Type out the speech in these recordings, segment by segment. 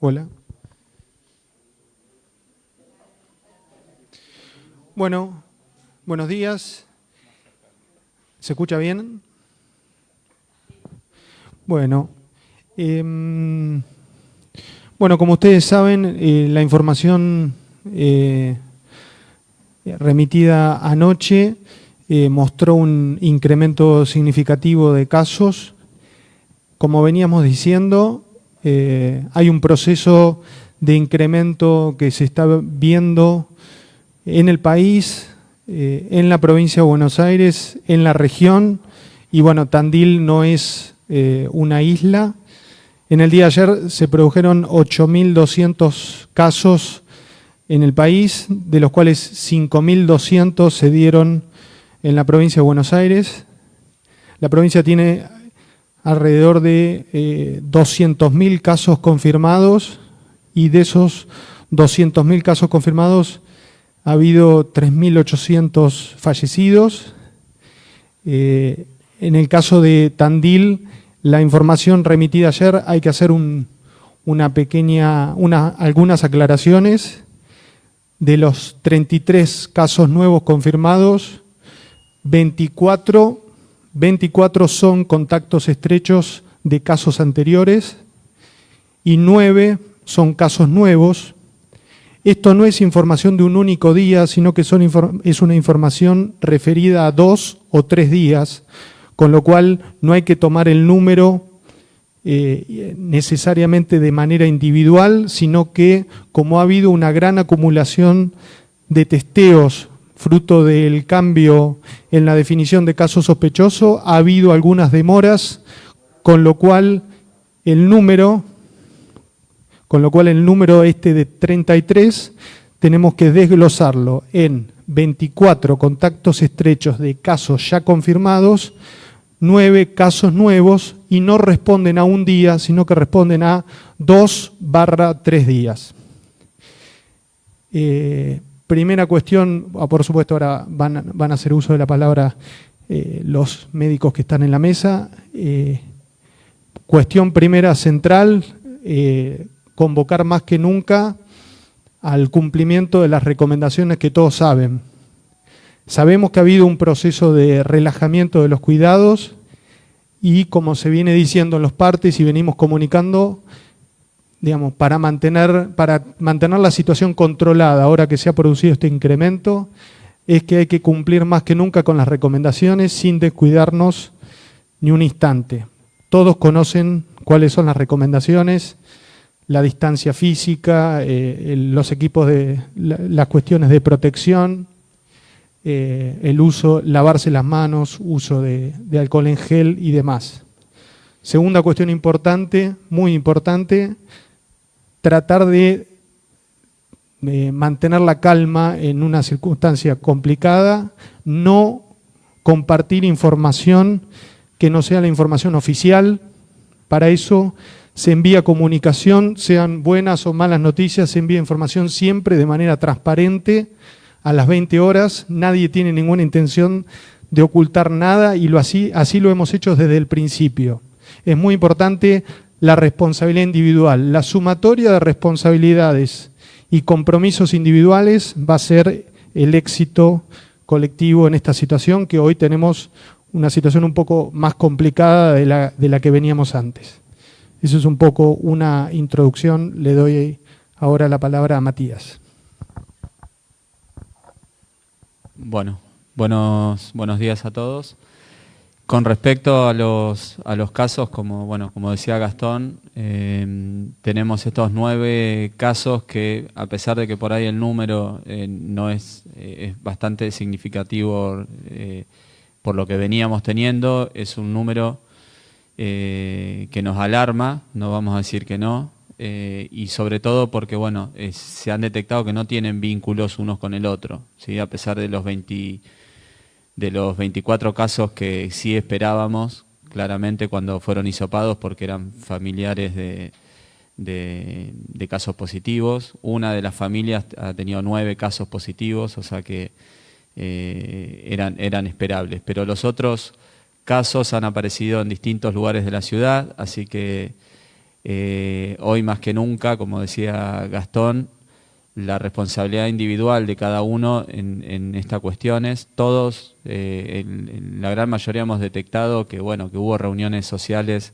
Hola. Bueno, buenos días. ¿Se escucha bien? Bueno, como ustedes saben, la información remitida anoche mostró un incremento significativo de casos. Como veníamos diciendo, hay un proceso de incremento que se está viendo en el país, en la provincia de Buenos Aires, en la región, y bueno, Tandil no es una isla. En el día de ayer se produjeron 8.200 casos en el país, de los cuales 5.200 se dieron en la provincia de Buenos Aires. La provincia tiene alrededor de 200.000 casos confirmados, y de esos 200.000 casos confirmados ha habido 3.800 fallecidos. En el caso de Tandil, la información remitida ayer, hay que hacer algunas aclaraciones. De los 33 casos nuevos confirmados, 24 son contactos estrechos de casos anteriores y 9 son casos nuevos. Esto no es información de un único día, sino que es una información referida a 2 o 3 días, con lo cual no hay que tomar el número necesariamente de manera individual, sino que como ha habido una gran acumulación de testeos fruto del cambio en la definición de caso sospechoso, ha habido algunas demoras, con lo cual el número de 33 tenemos que desglosarlo en 24 contactos estrechos de casos ya confirmados, 9 casos nuevos, y no responden a un día, sino que responden a 2/3 días. Primera cuestión, por supuesto ahora van a hacer uso de la palabra los médicos que están en la mesa. Cuestión primera central, convocar más que nunca al cumplimiento de las recomendaciones que todos saben. Sabemos que ha habido un proceso de relajamiento de los cuidados y, como se viene diciendo en los partes y venimos comunicando, digamos, para mantener la situación controlada ahora que se ha producido este incremento, es que hay que cumplir más que nunca con las recomendaciones sin descuidarnos ni un instante. Todos conocen cuáles son las recomendaciones: la distancia física, los equipos las cuestiones de protección, el uso, lavarse las manos, uso de alcohol en gel y demás. Segunda cuestión importante, muy importante, tratar de mantener la calma en una circunstancia complicada, no compartir información que no sea la información oficial. Para eso se envía comunicación, sean buenas o malas noticias, se envía información siempre de manera transparente a las 20 horas. Nadie tiene ninguna intención de ocultar nada y así lo hemos hecho desde el principio. Es muy importante la responsabilidad individual. La sumatoria de responsabilidades y compromisos individuales va a ser el éxito colectivo en esta situación, que hoy tenemos una situación un poco más complicada de la que veníamos antes. Eso es un poco una introducción. Le doy ahora la palabra a Matías. Bueno, buenos días a todos. Con respecto a los casos, como decía Gastón, tenemos estos 9 casos que, a pesar de que por ahí el número no es bastante significativo por lo que veníamos teniendo, es un número que nos alarma, no vamos a decir que no, y sobre todo porque se han detectado que no tienen vínculos unos con el otro, ¿sí? A pesar de los 24 casos que sí esperábamos, claramente, cuando fueron hisopados, porque eran familiares de casos positivos. Una de las familias ha tenido 9 casos positivos, o sea que eran esperables. Pero los otros casos han aparecido en distintos lugares de la ciudad, así que Hoy más que nunca, como decía Gastón, la responsabilidad individual de cada uno en estas cuestiones. Todos, en la gran mayoría hemos detectado que, bueno, que hubo reuniones sociales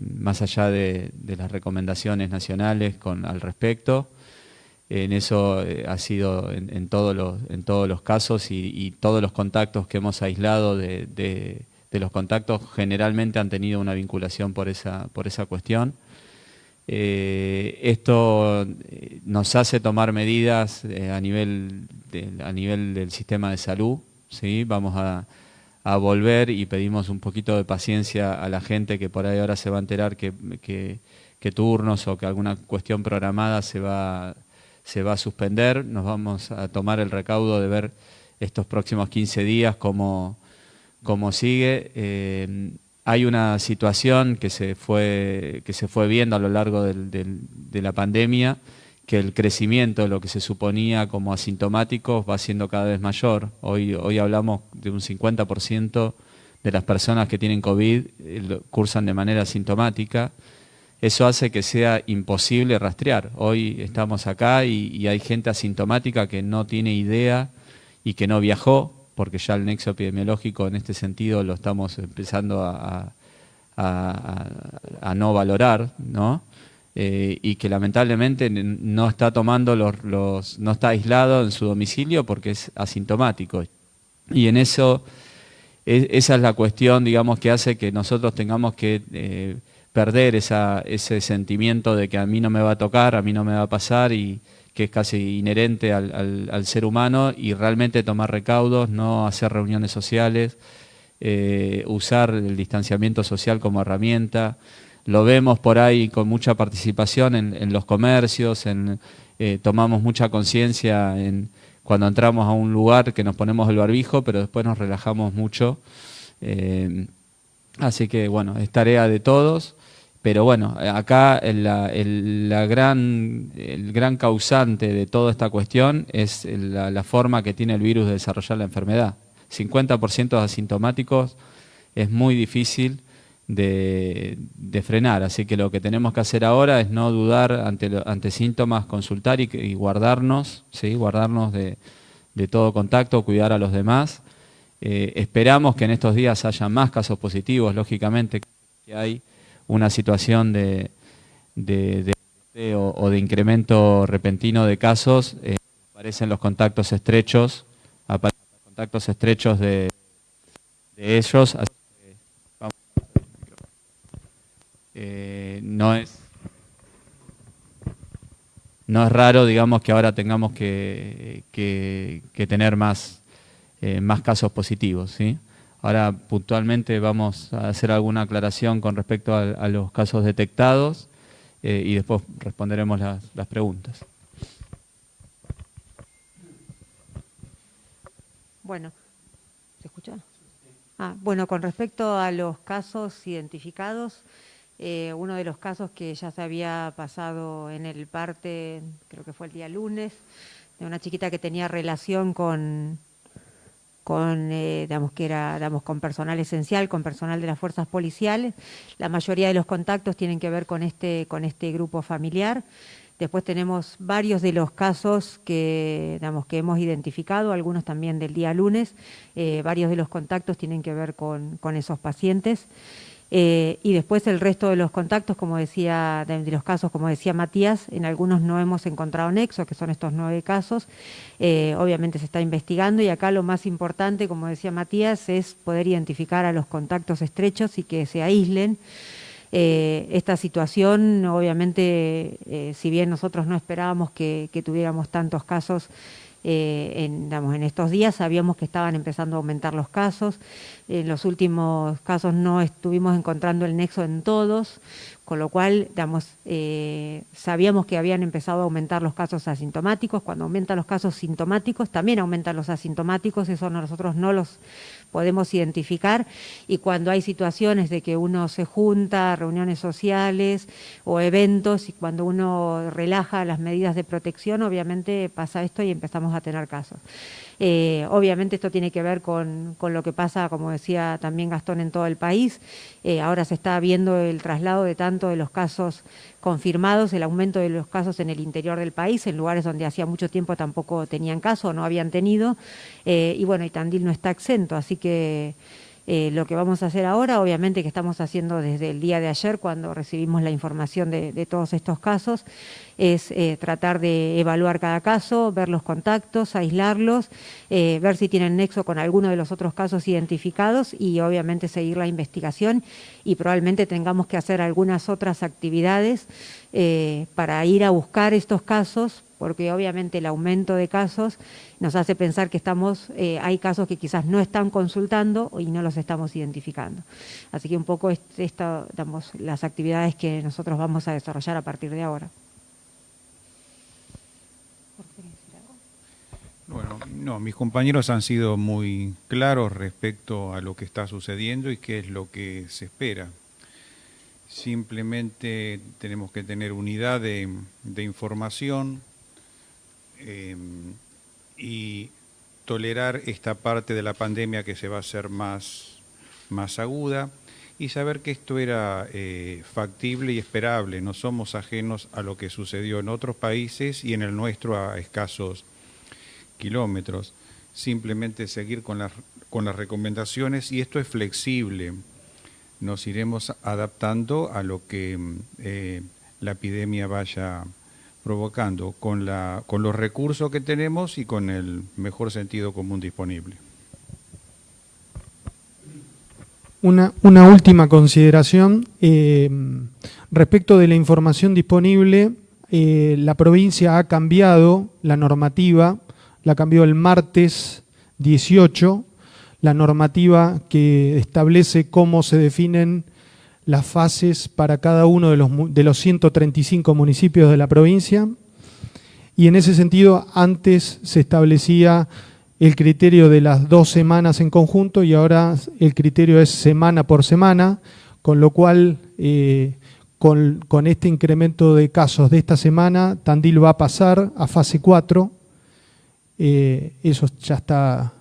más allá de las recomendaciones nacionales al respecto. En eso ha sido en todos los casos y todos los contactos que hemos aislado de los contactos generalmente han tenido una vinculación por esa cuestión. Esto nos hace tomar medidas a nivel del sistema de salud, ¿sí? Vamos a volver y pedimos un poquito de paciencia a la gente que por ahí ahora se va a enterar que turnos o que alguna cuestión programada se va a suspender. Nos vamos a tomar el recaudo de ver estos próximos 15 días cómo sigue. Hay una situación que se fue viendo a lo largo de la pandemia, que el crecimiento de lo que se suponía como asintomáticos va siendo cada vez mayor. Hoy hablamos de un 50% de las personas que tienen COVID cursan de manera asintomática. Eso hace que sea imposible rastrear. Hoy estamos acá y hay gente asintomática que no tiene idea y que no viajó, porque ya el nexo epidemiológico en este sentido lo estamos empezando a no valorar, ¿no? Y que lamentablemente no está tomando no está aislado en su domicilio porque es asintomático. Y en eso, esa es la cuestión, digamos, que hace que nosotros tengamos que perder ese sentimiento de que a mí no me va a tocar, a mí no me va a pasar, y que es casi inherente al ser humano, y realmente tomar recaudos, no hacer reuniones sociales, usar el distanciamiento social como herramienta. Lo vemos por ahí con mucha participación en los comercios, tomamos mucha conciencia cuando entramos a un lugar que nos ponemos el barbijo, pero después nos relajamos mucho. Así que bueno, es tarea de todos. Pero bueno, acá el gran causante de toda esta cuestión es la forma que tiene el virus de desarrollar la enfermedad. 50% de asintomáticos es muy difícil de frenar, así que lo que tenemos que hacer ahora es no dudar ante síntomas, consultar y guardarnos, ¿sí? Guardarnos de todo contacto, cuidar a los demás. Esperamos que en estos días haya más casos positivos, lógicamente que hay una situación de incremento repentino de casos. Aparecen los contactos estrechos, de ellos. Así que vamos no es raro, digamos, que ahora tengamos que tener más casos positivos, ¿sí? Ahora puntualmente vamos a hacer alguna aclaración con respecto a los casos detectados y después responderemos las preguntas. Bueno, ¿se escucha? Bueno, con respecto a los casos identificados, uno de los casos que ya se había pasado en el parte, creo que fue el día lunes, de una chiquita que tenía relación con digamos que era con personal esencial, con personal de las fuerzas policiales. La mayoría de los contactos tienen que ver con este grupo familiar. Después tenemos varios de los casos que hemos identificado, algunos también del día lunes. Varios de los contactos tienen que ver con esos pacientes. Y después el resto de los contactos, como decía, de los casos, como decía Matías, en algunos no hemos encontrado nexo, que son estos 9 casos. Obviamente se está investigando, y acá lo más importante, como decía Matías, es poder identificar a los contactos estrechos y que se aíslen. Esta situación, obviamente, si bien nosotros no esperábamos que tuviéramos tantos casos en estos días, sabíamos que estaban empezando a aumentar los casos. En los últimos casos no estuvimos encontrando el nexo en todos, con lo cual sabíamos que habían empezado a aumentar los casos asintomáticos. Cuando aumentan los casos sintomáticos, también aumentan los asintomáticos, eso nosotros no los podemos identificar, y cuando hay situaciones de que uno se junta, reuniones sociales o eventos, y cuando uno relaja las medidas de protección, obviamente pasa esto y empezamos a tener casos. Obviamente esto tiene que ver con lo que pasa, como decía también Gastón, en todo el país. Ahora se está viendo el traslado de tanto de los casos confirmados, el aumento de los casos en el interior del país, en lugares donde hacía mucho tiempo tampoco tenían caso o no habían tenido. Y bueno, y Tandil no está exento, así que lo que vamos a hacer ahora, obviamente que estamos haciendo desde el día de ayer, cuando recibimos la información de todos estos casos, es tratar de evaluar cada caso, ver los contactos, aislarlos, ver si tienen nexo con alguno de los otros casos identificados y obviamente seguir la investigación, y probablemente tengamos que hacer algunas otras actividades para ir a buscar estos casos, porque obviamente el aumento de casos nos hace pensar que hay casos que quizás no están consultando y no los estamos identificando. Así que un poco las actividades que nosotros vamos a desarrollar a partir de ahora. Bueno, no, mis compañeros han sido muy claros respecto a lo que está sucediendo y qué es lo que se espera. Simplemente tenemos que tener unidad de información y tolerar esta parte de la pandemia que se va a hacer más aguda, y saber que esto era factible y esperable. No somos ajenos a lo que sucedió en otros países y en el nuestro a escasos kilómetros. Simplemente seguir con las recomendaciones, y esto es flexible. Nos iremos adaptando a lo que la epidemia vaya provocando, con los recursos que tenemos y con el mejor sentido común disponible. Una última consideración. Respecto de la información disponible, la provincia ha cambiado la normativa, la cambió el martes 18, la normativa que establece cómo se definen las fases para cada uno de los 135 municipios de la provincia, y en ese sentido antes se establecía el criterio de las 2 semanas en conjunto, y ahora el criterio es semana por semana, con lo cual con este incremento de casos de esta semana, Tandil va a pasar a fase 4, eso ya está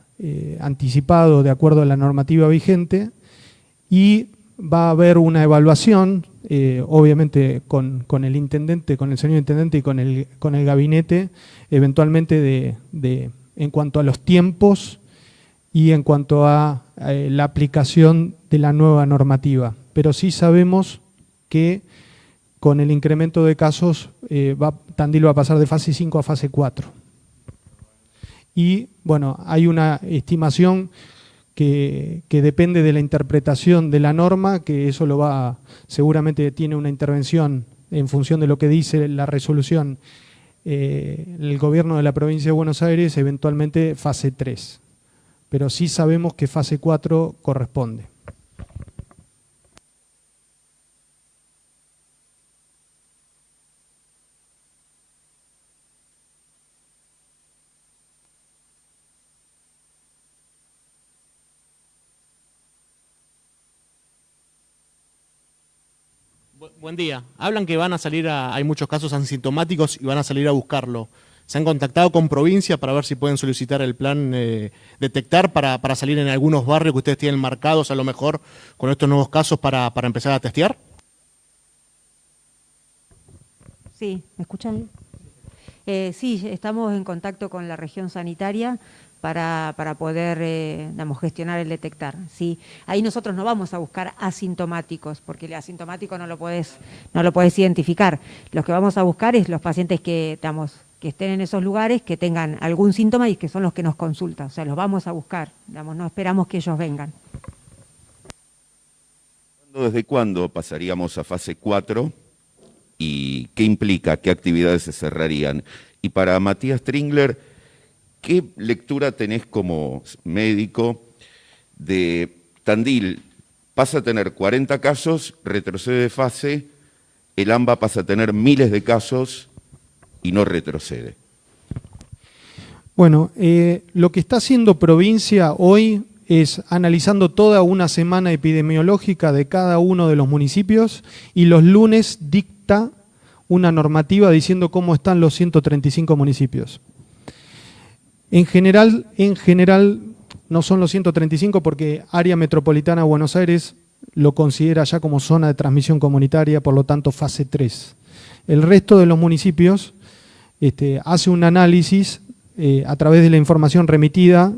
anticipado de acuerdo a la normativa vigente, y va a haber una evaluación, obviamente con el intendente, con el señor intendente y con el gabinete, eventualmente en cuanto a los tiempos y en cuanto a la aplicación de la nueva normativa. Pero sí sabemos que con el incremento de casos, Tandil va a pasar de fase 5 a fase 4. Y bueno, hay una estimación que depende de la interpretación de la norma, que eso seguramente tiene una intervención en función de lo que dice la resolución el gobierno de la provincia de Buenos Aires, eventualmente fase 3. Pero sí sabemos que fase 4 corresponde. Buen día. Hablan que van a salir hay muchos casos asintomáticos y van a salir a buscarlo. ¿Se han contactado con provincia para ver si pueden solicitar el plan detectar para salir en algunos barrios que ustedes tienen marcados, a lo mejor con estos nuevos casos, para empezar a testear? Sí, ¿me escuchan? Sí, estamos en contacto con la región sanitaria para poder gestionar el detectar. ¿Sí? Ahí nosotros no vamos a buscar asintomáticos, porque el asintomático no lo podés identificar. Los que vamos a buscar es los pacientes que estén en esos lugares, que tengan algún síntoma y que son los que nos consultan. O sea, los vamos a buscar, no esperamos que ellos vengan. ¿Desde cuándo pasaríamos a fase 4 y qué implica, qué actividades se cerrarían? Y para Matías Tringler, ¿qué lectura tenés como médico de Tandil? Pasa a tener 40 casos, retrocede de fase, el AMBA pasa a tener miles de casos y no retrocede. Bueno, lo que está haciendo provincia hoy es analizando toda una semana epidemiológica de cada uno de los municipios, y los lunes dicta una normativa diciendo cómo están los 135 municipios. En general, no son los 135 porque Área Metropolitana de Buenos Aires lo considera ya como zona de transmisión comunitaria, por lo tanto fase 3. El resto de los municipios hace un análisis a través de la información remitida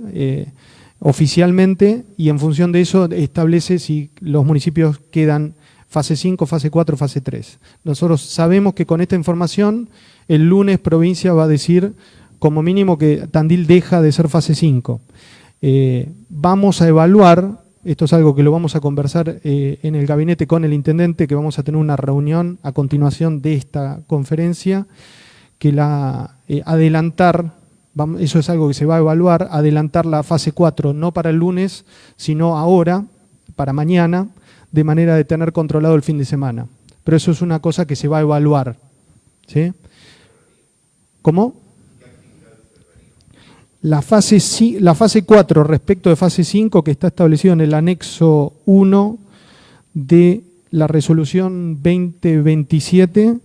oficialmente y en función de eso establece si los municipios quedan fase 5, fase 4, fase 3. Nosotros sabemos que con esta información el lunes provincia va a decir como mínimo que Tandil deja de ser fase 5. Vamos a evaluar, esto es algo que lo vamos a conversar en el gabinete con el intendente, que vamos a tener una reunión a continuación de esta conferencia, que adelantar, eso es algo que se va a evaluar, adelantar la fase 4, no para el lunes, sino ahora, para mañana, de manera de tener controlado el fin de semana. Pero eso es una cosa que se va a evaluar. ¿Sí? ¿Cómo? La fase 4 respecto de fase 5, que está establecido en el anexo 1 de la resolución 2027,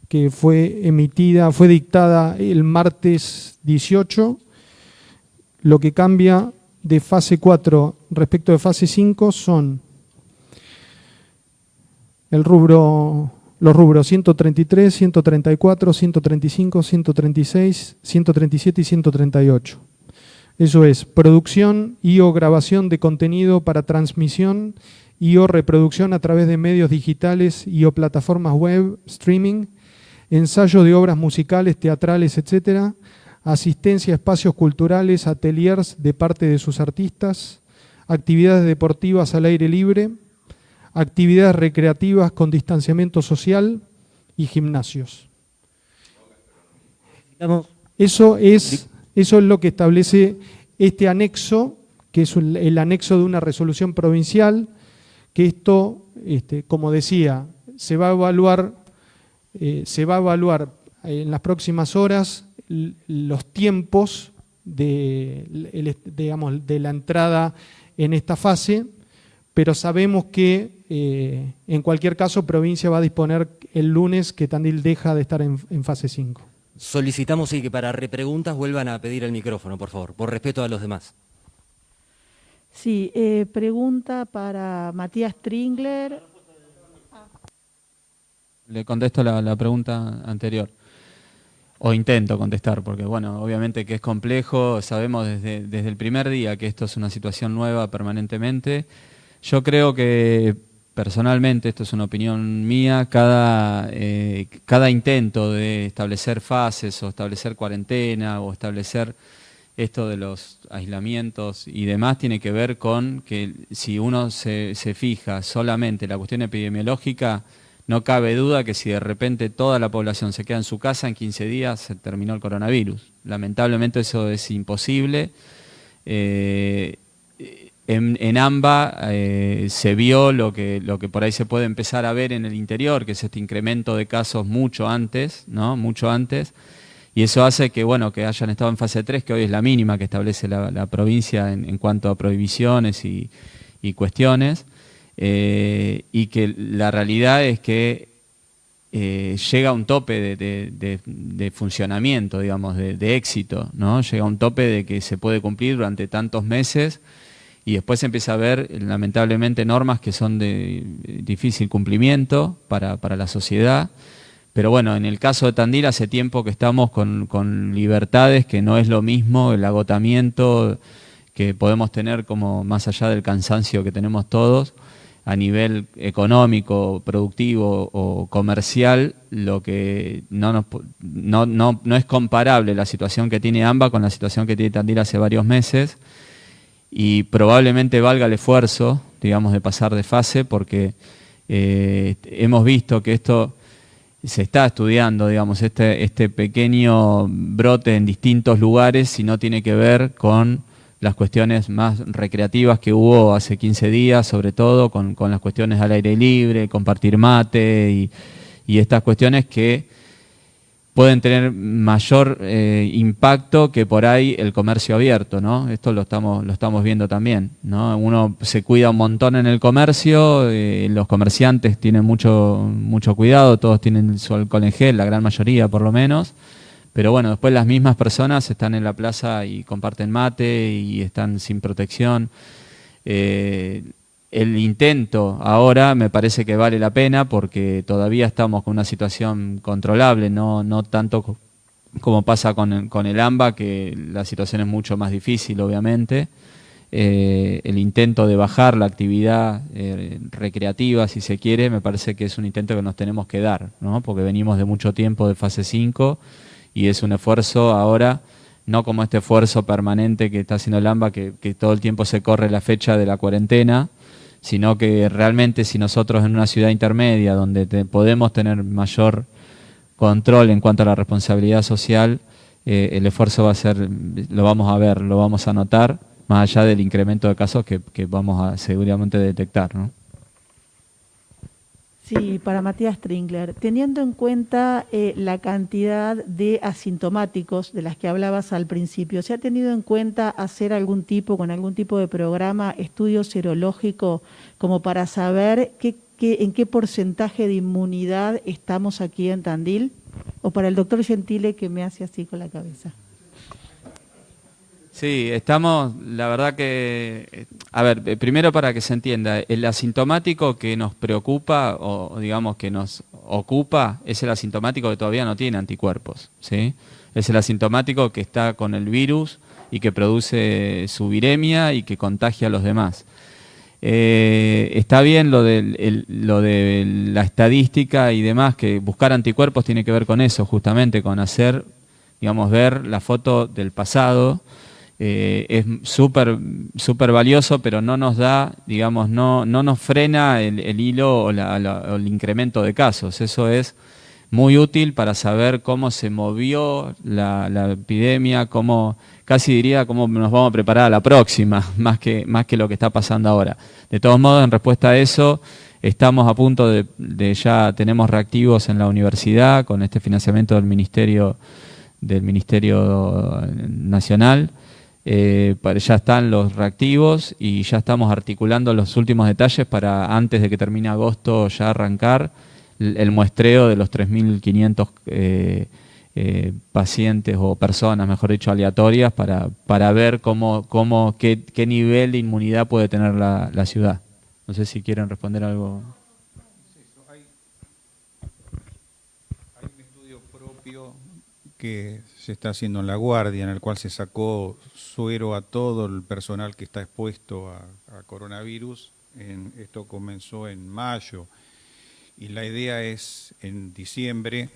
que fue dictada el martes 18, lo que cambia de fase 4 respecto de fase 5 son los rubros 133, 134, 135, 136, 137 y 138. Eso es producción y o grabación de contenido para transmisión y o reproducción a través de medios digitales y o plataformas web, streaming, ensayo de obras musicales, teatrales, etcétera, asistencia a espacios culturales, ateliers de parte de sus artistas, actividades deportivas al aire libre, actividades recreativas con distanciamiento social y gimnasios. Eso es lo que establece este anexo, que es el anexo de una resolución provincial, que esto, como decía, se va a evaluar en las próximas horas los tiempos de la entrada en esta fase, pero sabemos que en cualquier caso provincia va a disponer el lunes que Tandil deja de estar en fase 5. Solicitamos que para repreguntas vuelvan a pedir el micrófono, por favor, por respeto a los demás. Sí, pregunta para Matías Tringler. Le contesto la pregunta anterior. O intento contestar, porque bueno, obviamente que es complejo, sabemos desde el primer día que esto es una situación nueva permanentemente. Yo creo que personalmente, esto es una opinión mía, cada intento de establecer fases o establecer cuarentena o establecer esto de los aislamientos y demás tiene que ver con que si uno se fija solamente en la cuestión epidemiológica, no cabe duda que si de repente toda la población se queda en su casa, en 15 días se terminó el coronavirus. Lamentablemente eso es imposible. En AMBA se vio lo que por ahí se puede empezar a ver en el interior, que es este incremento de casos mucho antes, ¿no? Mucho antes. Y eso hace que, bueno, que hayan estado en fase 3, que hoy es la mínima que establece la provincia en cuanto a prohibiciones y cuestiones. Y que la realidad es que llega a un tope de funcionamiento, digamos, de éxito, ¿no? Llega a un tope de que se puede cumplir durante tantos meses y después se empieza a ver, lamentablemente, normas que son de difícil cumplimiento para la sociedad. Pero bueno, en el caso de Tandil hace tiempo que estamos con libertades, que no es lo mismo el agotamiento que podemos tener como más allá del cansancio que tenemos todos a nivel económico, productivo o comercial, lo que no es comparable la situación que tiene AMBA con la situación que tiene Tandil hace varios meses y probablemente valga el esfuerzo, digamos, de pasar de fase porque hemos visto que esto se está estudiando, digamos, este pequeño brote en distintos lugares y no tiene que ver con las cuestiones más recreativas que hubo hace 15 días, sobre todo con las cuestiones al aire libre, compartir mate y estas cuestiones que pueden tener mayor impacto que por ahí el comercio abierto, ¿no? Esto lo estamos viendo también, ¿no? Uno se cuida un montón en el comercio, los comerciantes tienen mucho cuidado, todos tienen su alcohol en gel, la gran mayoría por lo menos, Pero bueno, después las mismas personas están en la plaza y comparten mate y están sin protección. El intento ahora me parece que vale la pena porque todavía estamos con una situación controlable, no tanto como pasa con el AMBA, que la situación es mucho más difícil, obviamente. El intento de bajar la actividad recreativa, si se quiere, me parece que es un intento que nos tenemos que dar, ¿no? Porque venimos de mucho tiempo de fase 5 y es un esfuerzo ahora, no como este esfuerzo permanente que está haciendo el AMBA, que todo el tiempo se corre la fecha de la cuarentena, sino que realmente si nosotros en una ciudad intermedia donde podemos tener mayor control en cuanto a la responsabilidad social, el esfuerzo va a ser, lo vamos a ver, lo vamos a notar, más allá del incremento de casos que vamos a seguramente detectar, ¿no? Sí, para Matías Stringler, teniendo en cuenta la cantidad de asintomáticos de las que hablabas al principio, ¿se ha tenido en cuenta hacer con algún tipo de programa, estudio serológico, como para saber en qué porcentaje de inmunidad estamos aquí en Tandil? O para el doctor Gentile, que me hace así con la cabeza. Sí, estamos, la verdad que, a ver, primero para que se entienda, el asintomático que nos preocupa o digamos que nos ocupa es el asintomático que todavía no tiene anticuerpos, ¿sí? Es el asintomático que está con el virus y que produce su viremia y que contagia a los demás. Está bien lo de la estadística y demás, que buscar anticuerpos tiene que ver con eso, justamente, con hacer, digamos, ver la foto del pasado. Es súper valioso, pero no nos da, digamos, no nos frena el hilo o el incremento de casos. Eso es muy útil para saber cómo se movió la epidemia, casi diría cómo nos vamos a preparar a la próxima, más que lo que está pasando ahora. De todos modos, en respuesta a eso, estamos a punto de ya tenemos reactivos en la universidad con este financiamiento del Ministerio Nacional. Ya están los reactivos y ya estamos articulando los últimos detalles para antes de que termine agosto ya arrancar el muestreo de los 3.500 pacientes o personas, mejor dicho, aleatorias para ver qué nivel de inmunidad puede tener la ciudad. No sé si quieren responder algo. Hay un estudio propio que se está haciendo en La Guardia, en el cual se sacó suero a todo el personal que está expuesto a coronavirus. Esto comenzó en mayo y la idea es en diciembre,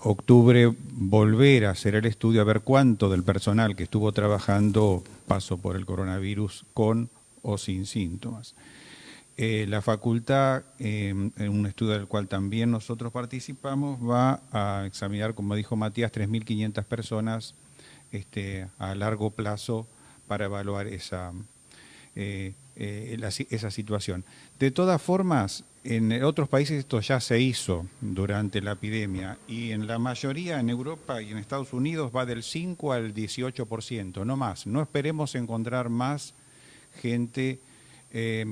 octubre, volver a hacer el estudio a ver cuánto del personal que estuvo trabajando pasó por el coronavirus con o sin síntomas. La facultad, en un estudio del cual también nosotros participamos, va a examinar, como dijo Matías, 3.500 personas a largo plazo para evaluar esa situación. De todas formas, en otros países esto ya se hizo durante la epidemia y en la mayoría, en Europa y en Estados Unidos, va del 5 al 18%, no más. No esperemos encontrar más gente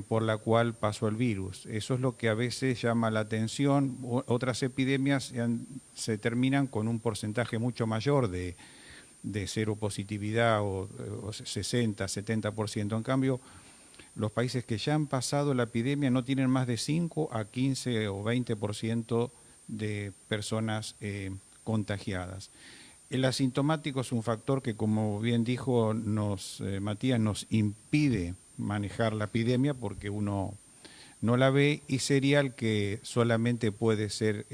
por la cual pasó el virus. Eso es lo que a veces llama la atención. Otras epidemias se terminan con un porcentaje mucho mayor de cero positividad o 60, 70%. En cambio, los países que ya han pasado la epidemia no tienen más de 5 a 15 o 20% de personas contagiadas. El asintomático es un factor que, como bien dijo Matías, nos impide manejar la epidemia porque uno no la ve y sería el que solamente puede ser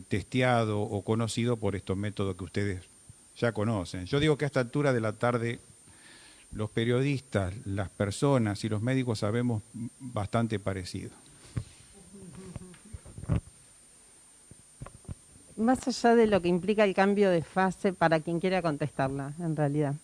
testeado o conocido por estos métodos que ustedes ya conocen. Yo digo que a esta altura de la tarde los periodistas, las personas y los médicos sabemos bastante parecido. Más allá de lo que implica el cambio de fase, para quien quiera contestarla, en realidad,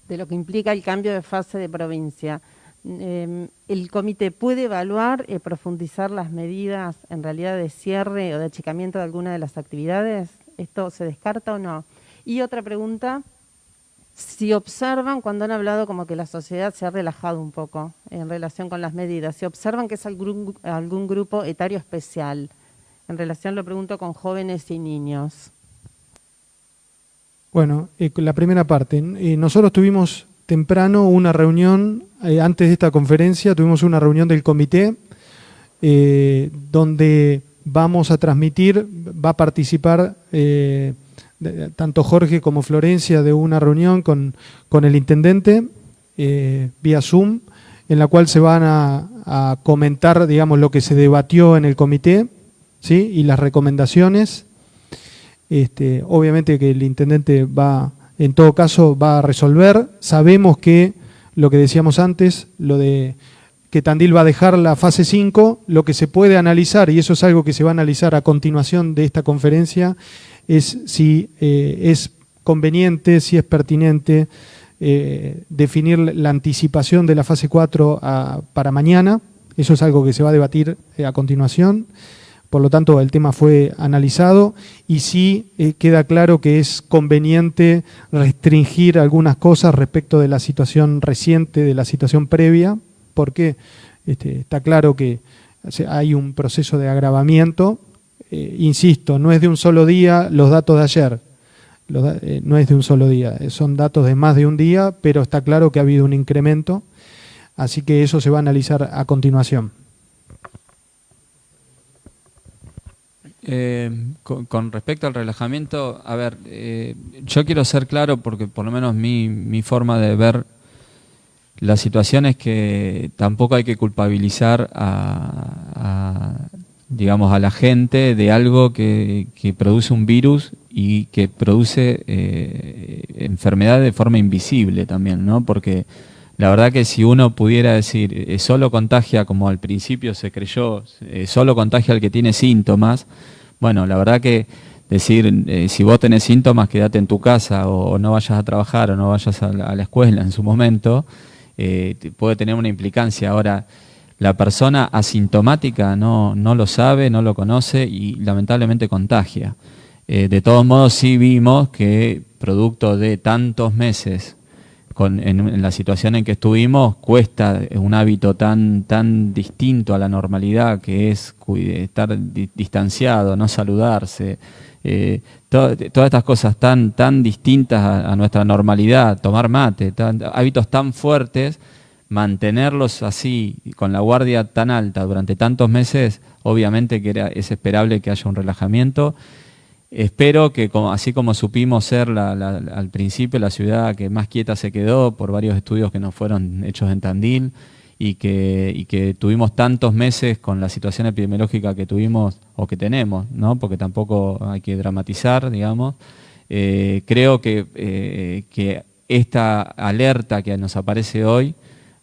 de lo que implica el cambio de fase de provincia, ¿el comité puede evaluar, profundizar las medidas en realidad de cierre o de achicamiento de alguna de las actividades? ¿Esto se descarta o no? Y otra pregunta, si observan, cuando han hablado como que la sociedad se ha relajado un poco en relación con las medidas, si observan que es algún grupo etario especial En relación, lo pregunto con jóvenes y niños. Bueno, la primera parte. Nosotros tuvimos temprano una reunión, antes de esta conferencia, tuvimos una reunión del comité donde vamos a transmitir, va a participar tanto Jorge como Florencia de una reunión con el intendente vía Zoom, en la cual se van a comentar, digamos, lo que se debatió en el comité, ¿sí? Y las recomendaciones. Obviamente que el intendente va, en todo caso, va a resolver. Sabemos que, lo que decíamos antes, lo de que Tandil va a dejar la fase 5, lo que se puede analizar, y eso es algo que se va a analizar a continuación de esta conferencia, es si es conveniente, si es pertinente definir la anticipación de la fase 4 para mañana. Eso es algo que se va a debatir a continuación. Por lo tanto, el tema fue analizado y sí queda claro que es conveniente restringir algunas cosas respecto de la situación reciente, de la situación previa, porque está claro que hay un proceso de agravamiento. Insisto, no es de un solo día los datos de ayer, no es de un solo día, son datos de más de un día, pero está claro que ha habido un incremento, así que eso se va a analizar a continuación. Con respecto al relajamiento, a ver, yo quiero ser claro porque por lo menos mi forma de ver la situación es que tampoco hay que culpabilizar digamos, a la gente de algo que produce un virus y que produce enfermedad de forma invisible también, ¿no? Porque la verdad que si uno pudiera decir solo contagia, como al principio se creyó, solo contagia al que tiene síntomas, bueno, la verdad que decir, si vos tenés síntomas, quédate en tu casa o no vayas a trabajar o no vayas a la escuela en su momento, puede tener una implicancia. Ahora, la persona asintomática no lo sabe, no lo conoce y lamentablemente contagia. De todos modos, sí vimos que producto de tantos meses en la situación en que estuvimos, cuesta un hábito tan distinto a la normalidad, que es estar distanciado, no saludarse, todas estas cosas tan distintas a nuestra normalidad, tomar mate, hábitos tan fuertes, mantenerlos así, con la guardia tan alta durante tantos meses, obviamente que es esperable que haya un relajamiento. Espero que, así como supimos ser al principio la ciudad que más quieta se quedó por varios estudios que nos fueron hechos en Tandil y que tuvimos tantos meses con la situación epidemiológica que tuvimos o que tenemos, ¿no? Porque tampoco hay que dramatizar, digamos. Creo que esta alerta que nos aparece hoy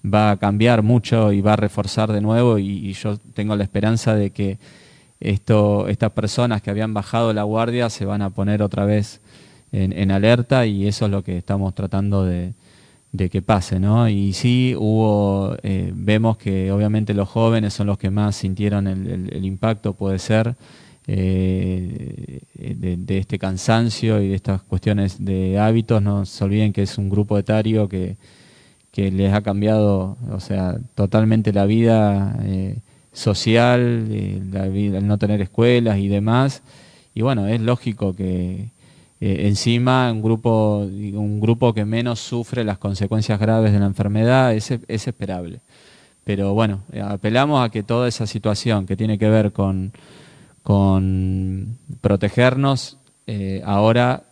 va a cambiar mucho y va a reforzar de nuevo y yo tengo la esperanza de que estas personas que habían bajado la guardia se van a poner otra vez en alerta y eso es lo que estamos tratando de que pase, ¿no? Y sí vemos que obviamente los jóvenes son los que más sintieron el impacto, puede ser, de este cansancio y de estas cuestiones de hábitos. No se olviden que es un grupo etario que les ha cambiado, o sea, totalmente la vida social, el no tener escuelas y demás. Y bueno, es lógico que encima un grupo que menos sufre las consecuencias graves de la enfermedad es esperable. Pero bueno, apelamos a que toda esa situación que tiene que ver con protegernos, ahora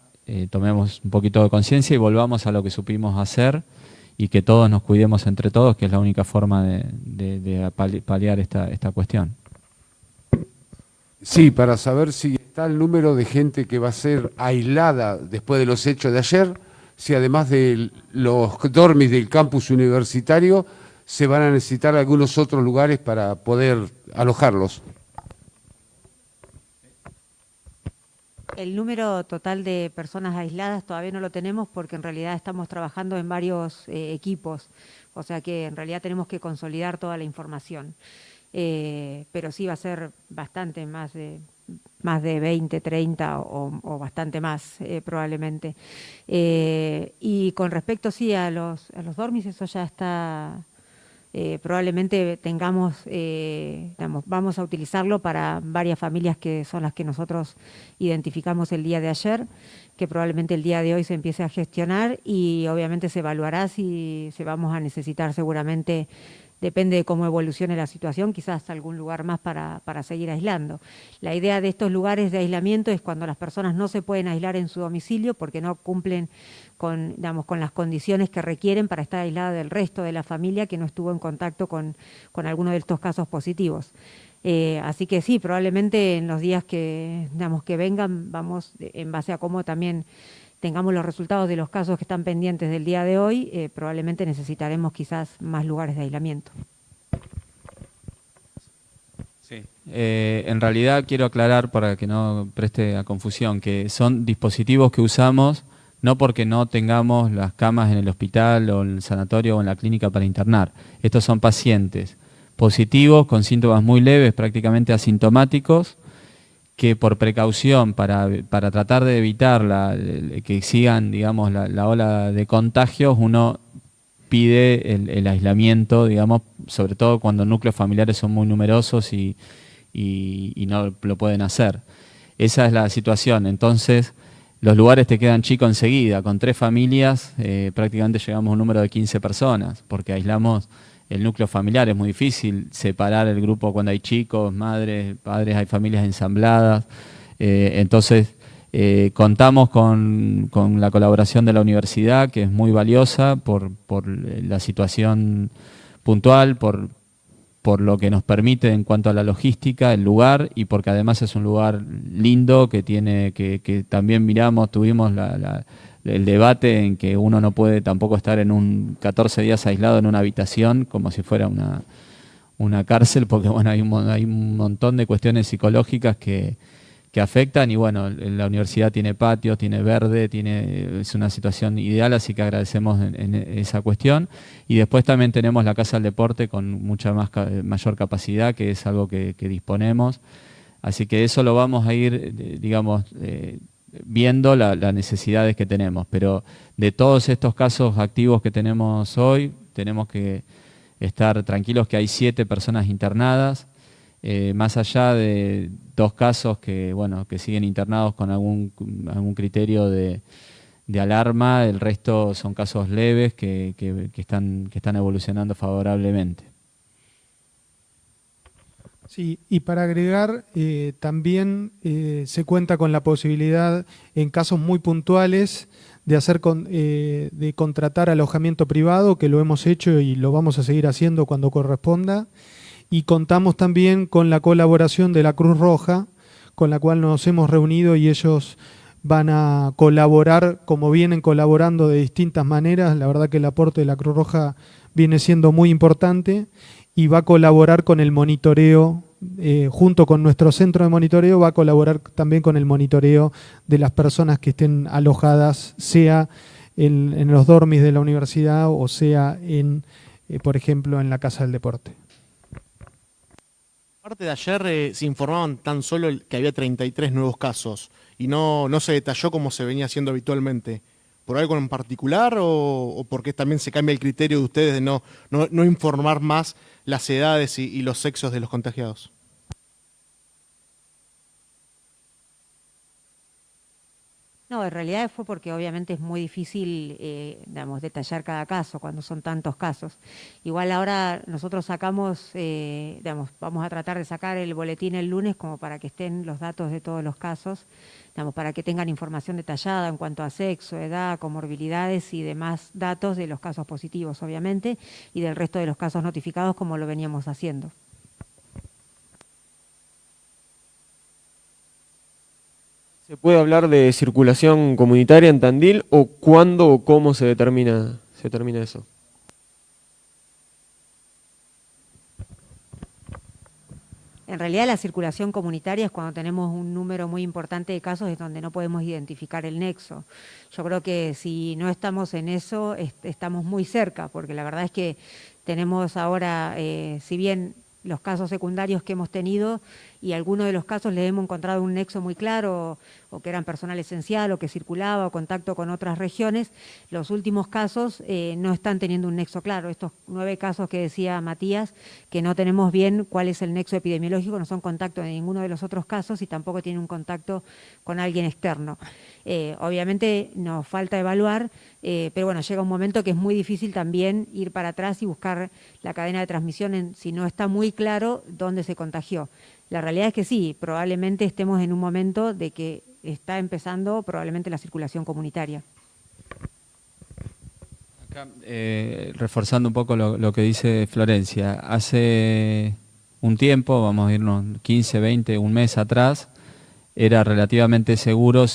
tomemos un poquito de conciencia y volvamos a lo que supimos hacer y que todos nos cuidemos entre todos, que es la única forma de paliar esta cuestión. Sí, para saber si está el número de gente que va a ser aislada después de los hechos de ayer, si además de los dormis del campus universitario, se van a necesitar algunos otros lugares para poder alojarlos. El número total de personas aisladas todavía no lo tenemos porque en realidad estamos trabajando en varios equipos, o sea que en realidad tenemos que consolidar toda la información. Pero sí va a ser bastante más de 20, 30 o bastante más probablemente. Y con respecto sí a los dormis, eso ya está probablemente tengamos, vamos a utilizarlo para varias familias que son las que nosotros identificamos el día de ayer, que probablemente el día de hoy se empiece a gestionar y obviamente se evaluará si se vamos a necesitar seguramente. Depende de cómo evolucione la situación, quizás algún lugar más para seguir aislando. La idea de estos lugares de aislamiento es cuando las personas no se pueden aislar en su domicilio porque no cumplen con las condiciones que requieren para estar aislada del resto de la familia que no estuvo en contacto con alguno de estos casos positivos. Así que sí, probablemente en los días que vengan, vamos, en base a cómo también tengamos los resultados de los casos que están pendientes del día de hoy, probablemente necesitaremos quizás más lugares de aislamiento. Sí. En realidad quiero aclarar para que no preste a confusión que son dispositivos que usamos no porque no tengamos las camas en el hospital o en el sanatorio o en la clínica para internar. Estos son pacientes positivos con síntomas muy leves, prácticamente asintomáticos, que por precaución, para tratar de evitar que sigan, digamos, la ola de contagios, uno pide el aislamiento, digamos, sobre todo cuando núcleos familiares son muy numerosos y no lo pueden hacer. Esa es la situación. Entonces, los lugares te quedan chicos enseguida. Con 3 familias prácticamente llegamos a un número de 15 personas, porque aislamos el núcleo familiar. Es muy difícil separar el grupo cuando hay chicos, madres, padres, hay familias ensambladas. Entonces, contamos con la colaboración de la universidad, que es muy valiosa por la situación puntual, por lo que nos permite en cuanto a la logística, el lugar, y porque además es un lugar lindo que también miramos, tuvimos el debate en que uno no puede tampoco estar en 14 días aislado en una habitación como si fuera una cárcel, porque bueno, hay un montón de cuestiones psicológicas que afectan, y bueno, la universidad tiene patios, tiene verde, es una situación ideal, así que agradecemos en esa cuestión. Y después también tenemos la Casa del Deporte con mucha mayor capacidad, que es algo que disponemos. Así que eso lo vamos a ir, digamos, viendo las necesidades que tenemos. Pero de todos estos casos activos que tenemos hoy, tenemos que estar tranquilos que hay 7 personas internadas. Más allá de 2 casos que siguen internados con algún criterio de alarma, el resto son casos leves que están evolucionando favorablemente. Sí, y para agregar, también se cuenta con la posibilidad, en casos muy puntuales, de contratar alojamiento privado, que lo hemos hecho y lo vamos a seguir haciendo cuando corresponda. Y contamos también con la colaboración de la Cruz Roja, con la cual nos hemos reunido y ellos van a colaborar, como vienen colaborando de distintas maneras. La verdad que el aporte de la Cruz Roja viene siendo muy importante y va a colaborar con el monitoreo, junto con nuestro centro de monitoreo, va a colaborar también con el monitoreo de las personas que estén alojadas, sea en los dormis de la universidad o sea por ejemplo, en la Casa del Deporte. Aparte de ayer se informaban tan solo que había 33 nuevos casos y no se detalló como se venía haciendo habitualmente. ¿Por algo en particular o porque también se cambia el criterio de ustedes de no informar más las edades y los sexos de los contagiados? No, en realidad fue porque obviamente es muy difícil, detallar cada caso cuando son tantos casos. Igual ahora nosotros sacamos, vamos a tratar de sacar el boletín el lunes como para que estén los datos de todos los casos, para que tengan información detallada en cuanto a sexo, edad, comorbilidades y demás datos de los casos positivos, obviamente, y del resto de los casos notificados como lo veníamos haciendo. ¿Se puede hablar de circulación comunitaria en Tandil o cuándo o cómo se determina eso? En realidad la circulación comunitaria es cuando tenemos un número muy importante de casos es donde no podemos identificar el nexo. Yo creo que si no estamos en eso, estamos muy cerca, porque la verdad es que tenemos ahora, si bien los casos secundarios que hemos tenido, y algunos de los casos les hemos encontrado un nexo muy claro, o que eran personal esencial, o que circulaba, o contacto con otras regiones. Los últimos casos no están teniendo un nexo claro. Estos 9 casos que decía Matías, que no tenemos bien cuál es el nexo epidemiológico, no son contacto de ninguno de los otros casos y tampoco tienen un contacto con alguien externo. Obviamente nos falta evaluar, pero bueno, llega un momento que es muy difícil también ir para atrás y buscar la cadena de transmisión si no está muy claro dónde se contagió. La realidad es que sí, probablemente estemos en un momento de que está empezando probablemente la circulación comunitaria. Acá, reforzando un poco lo que dice Florencia, hace un tiempo, vamos a irnos 15, 20, un mes atrás, era relativamente seguro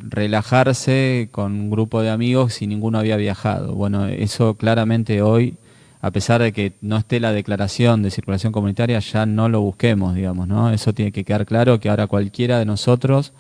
relajarse con un grupo de amigos si ninguno había viajado. Bueno, eso claramente hoy, a pesar de que no esté la declaración de circulación comunitaria, ya no lo busquemos, digamos, ¿no? Eso tiene que quedar claro, que ahora cualquiera de nosotros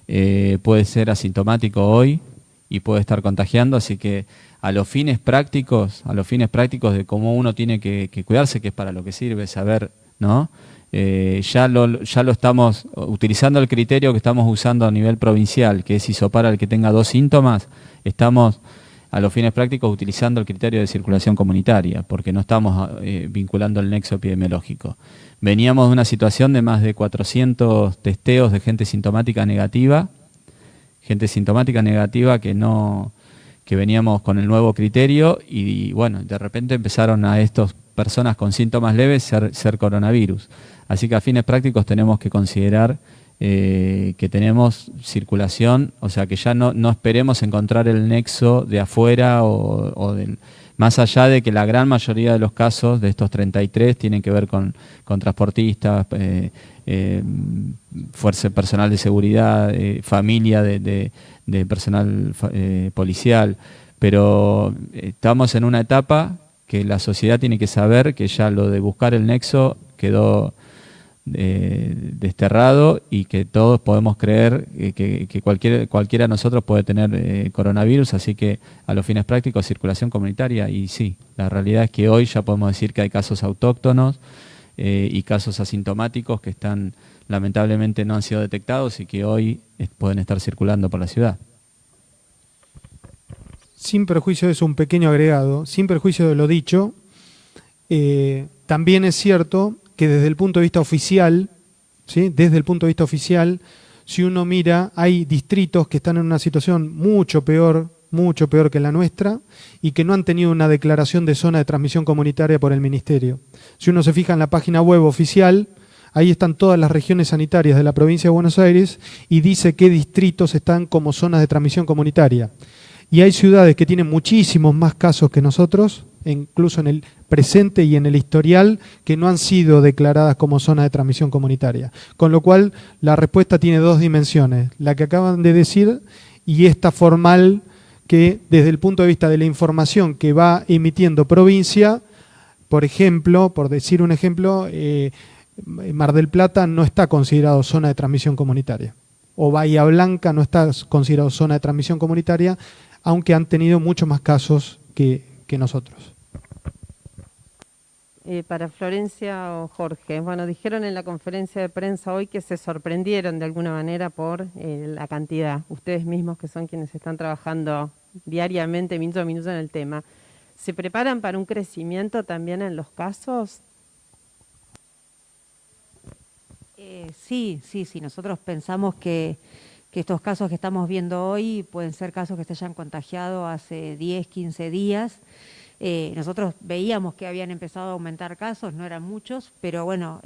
puede ser asintomático hoy y puede estar contagiando, así que a los fines prácticos de cómo uno tiene que cuidarse, que es para lo que sirve saber, ¿no? Ya lo estamos utilizando, el criterio que estamos usando a nivel provincial, que es hisopar al que tenga 2 síntomas. Estamos a los fines prácticos utilizando el criterio de circulación comunitaria, porque no estamos vinculando el nexo epidemiológico. Veníamos de una situación de más de 400 testeos de gente sintomática negativa que veníamos con el nuevo criterio, y bueno, de repente empezaron a estas personas con síntomas leves ser coronavirus. Así que a fines prácticos tenemos que considerar que tenemos circulación, o sea que ya no esperemos encontrar el nexo de afuera más allá de que la gran mayoría de los casos de estos 33 tienen que ver con transportistas, fuerza personal de seguridad, familia de personal policial, pero estamos en una etapa que la sociedad tiene que saber que ya lo de buscar el nexo quedó desterrado, y que todos podemos creer que cualquiera de nosotros puede tener coronavirus, así que a los fines prácticos circulación comunitaria. Y sí, la realidad es que hoy ya podemos decir que hay casos autóctonos y casos asintomáticos que lamentablemente no han sido detectados y que hoy pueden estar circulando por la ciudad. Sin perjuicio de eso, un pequeño agregado, sin perjuicio de lo dicho, también es cierto que desde el punto de vista oficial, ¿sí? Desde el punto de vista oficial, si uno mira, hay distritos que están en una situación mucho peor que la nuestra, y que no han tenido una declaración de zona de transmisión comunitaria por el Ministerio. Si uno se fija en la página web oficial, ahí están todas las regiones sanitarias de la provincia de Buenos Aires y dice qué distritos están como zonas de transmisión comunitaria. Y hay ciudades que tienen muchísimos más casos que nosotros, incluso en el presente y en el historial, que no han sido declaradas como zona de transmisión comunitaria. Con lo cual, la respuesta tiene 2 dimensiones, la que acaban de decir y esta formal, que desde el punto de vista de la información que va emitiendo provincia, por ejemplo, por decir un ejemplo, Mar del Plata no está considerado zona de transmisión comunitaria, o Bahía Blanca no está considerado zona de transmisión comunitaria, aunque han tenido muchos más casos que nosotros. Para Florencia o Jorge, bueno, dijeron en la conferencia de prensa hoy que se sorprendieron de alguna manera por la cantidad. Ustedes mismos, que son quienes están trabajando diariamente, minuto a minuto, en el tema, ¿se preparan para un crecimiento también en los casos? Sí. Nosotros pensamos que estos casos que estamos viendo hoy pueden ser casos que se hayan contagiado hace 10, 15 días. Nosotros veíamos que habían empezado a aumentar casos, no eran muchos, pero bueno,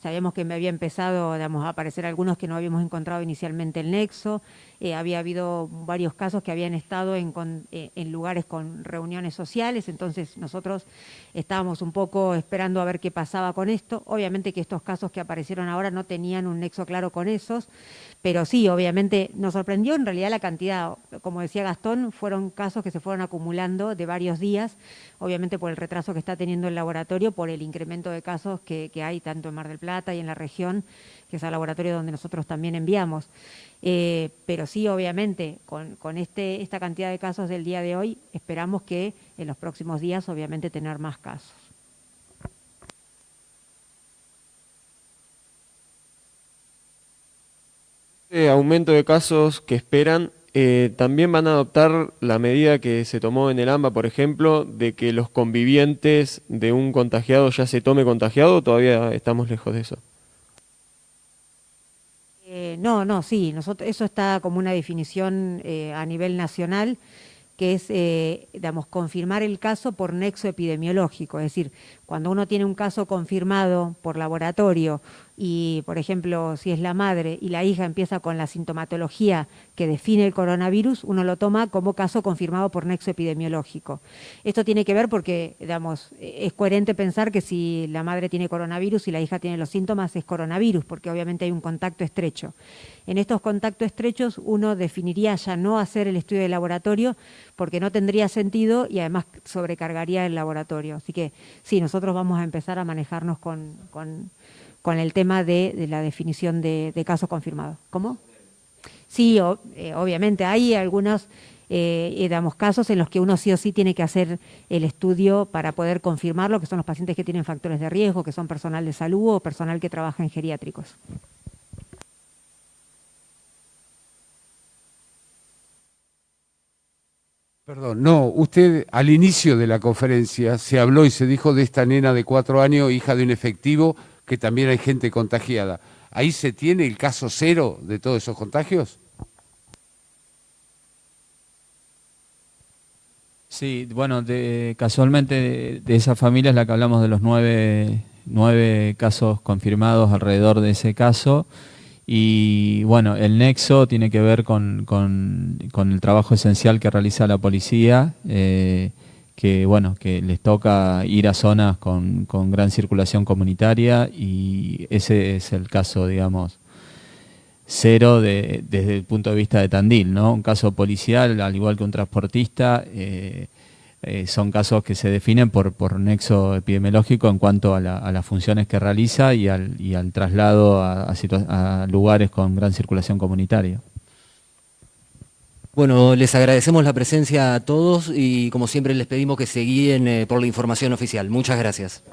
sabíamos que me había empezado, a aparecer algunos que no habíamos encontrado inicialmente el nexo. Había habido varios casos que habían estado en lugares con reuniones sociales, entonces nosotros estábamos un poco esperando a ver qué pasaba con esto. Obviamente que estos casos que aparecieron ahora no tenían un nexo claro con esos, pero sí, obviamente nos sorprendió en realidad la cantidad. Como decía Gastón, fueron casos que se fueron acumulando de varios días, obviamente por el retraso que está teniendo el laboratorio, por el incremento de casos que hay tanto en Mar del Plata y en la región, que es el laboratorio donde nosotros también enviamos. Pero sí, obviamente, con esta cantidad de casos del día de hoy, esperamos que en los próximos días, obviamente, tener más casos. Aumento de casos que esperan, ¿también van a adoptar la medida que se tomó en el AMBA, por ejemplo, de que los convivientes de un contagiado ya se tome contagiado, o todavía estamos lejos de eso? No, sí, eso está como una definición a nivel nacional, que es, digamos, confirmar el caso por nexo epidemiológico. Es decir, cuando uno tiene un caso confirmado por laboratorio y, por ejemplo, si es la madre y la hija empieza con la sintomatología que define el coronavirus, uno lo toma como caso confirmado por nexo epidemiológico. Esto tiene que ver porque, digamos, es coherente pensar que si la madre tiene coronavirus y la hija tiene los síntomas, es coronavirus, porque obviamente hay un contacto estrecho. En estos contactos estrechos uno definiría ya no hacer el estudio de laboratorio porque no tendría sentido y además sobrecargaría el laboratorio. Así que sí, nosotros vamos a empezar a manejarnos con el tema de la definición de casos confirmados. ¿Cómo? Sí, obviamente hay algunos digamos, casos en los que uno sí o sí tiene que hacer el estudio para poder confirmarlo, que son los pacientes que tienen factores de riesgo, que son personal de salud o personal que trabaja en geriátricos. Perdón, no, usted al inicio de la conferencia se habló y se dijo de esta nena de 4 años, hija de un efectivo, que también hay gente contagiada. ¿Ahí se tiene el caso cero de todos esos contagios? Sí, bueno, casualmente de esa familia es la que hablamos de los 9 casos confirmados alrededor de ese caso. Y bueno, el nexo tiene que ver con el trabajo esencial que realiza la policía, que bueno, que les toca ir a zonas con gran circulación comunitaria, y ese es el caso, digamos, cero desde el punto de vista de Tandil, ¿no? Un caso policial, al igual que un transportista, son casos que se definen por nexo epidemiológico en cuanto a las funciones que realiza y al traslado a lugares con gran circulación comunitaria. Bueno, les agradecemos la presencia a todos y como siempre les pedimos que se guíen por la información oficial. Muchas gracias.